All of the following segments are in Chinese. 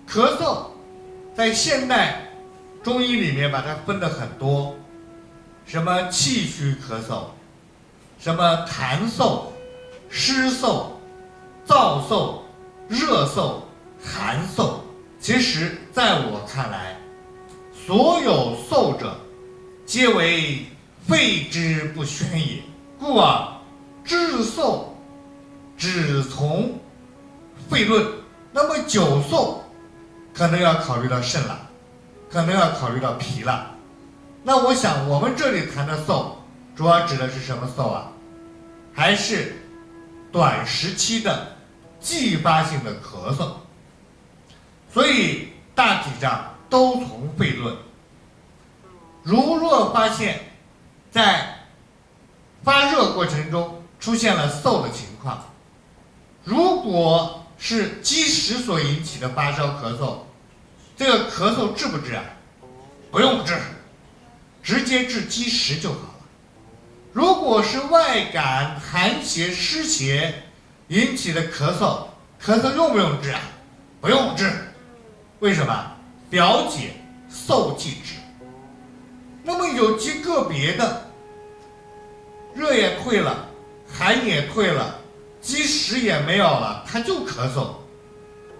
咳嗽在现代中医里面把它分得很多，什么气虚咳嗽，什么痰嗽、湿嗽、燥嗽、热嗽、寒嗽。其实在我看来，所有嗽者皆为肺之不宣也，故治嗽只从肺论。那么久嗽可能要考虑到肾了，可能要考虑到脾了。那我想我们这里谈的嗽主要指的是什么嗽啊？还是短时期的继发性的咳嗽。所以大体上都从肺论。如若发现在发热过程中出现了嗽的情况，如果是积食所引起的发烧咳嗽，这个咳嗽治不治啊？不用治，直接治积食就好了。如果是外感寒邪湿邪引起的咳嗽，咳嗽用不用治啊？不用治。为什么？表解嗽即止。那么有极个别的，热也退了，寒也退了，积食也没有了，他就咳嗽，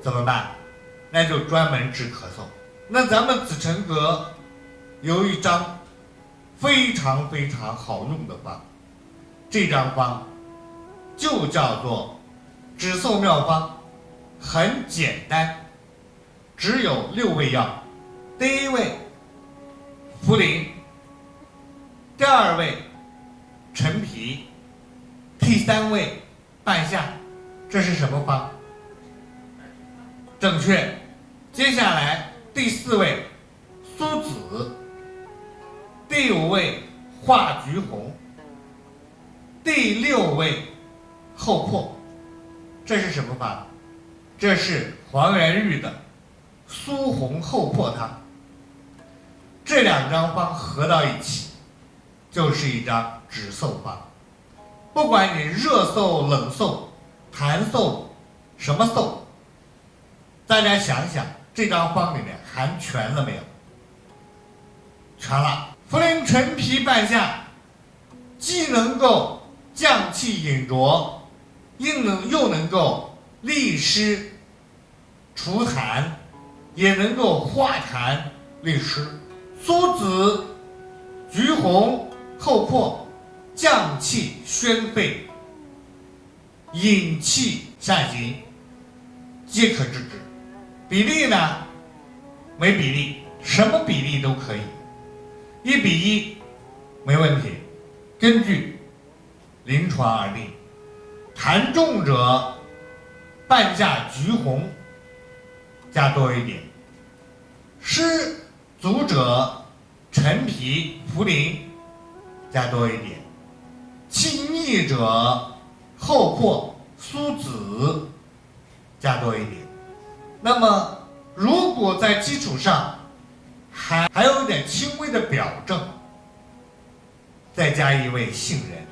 怎么办？那就专门治咳嗽。那咱们子辰阁有一张非常非常好用的方，这张方就叫做止嗽妙方，很简单，只有6味药。第一味茯苓，第二味陈皮，第三位半夏。这是什么方？正确。接下来第4位苏子，第5位化橘红，第6位厚朴。这是什么方？这是黄元玉的苏红厚朴汤。这2张方合到一起就是一张止嗽方。不管你热嗽、冷嗽、痰嗽，什么嗽，大家想想这张方里面含全了没有？全了。茯苓、陈皮、半夏既能够降气引浊，又能够利湿除痰，也能够化痰利湿。苏子、橘红、厚朴降气宣肺，引气下行，皆可治之。比例呢？没比例，什么比例都可以，1比1没问题，根据临床而定。痰重者半夏、橘红加多一点，湿足者陈皮、茯苓加多一点，气逆者厚朴、苏子加多一点。那么如果在基础上还有一点轻微的表症，再加一味杏仁，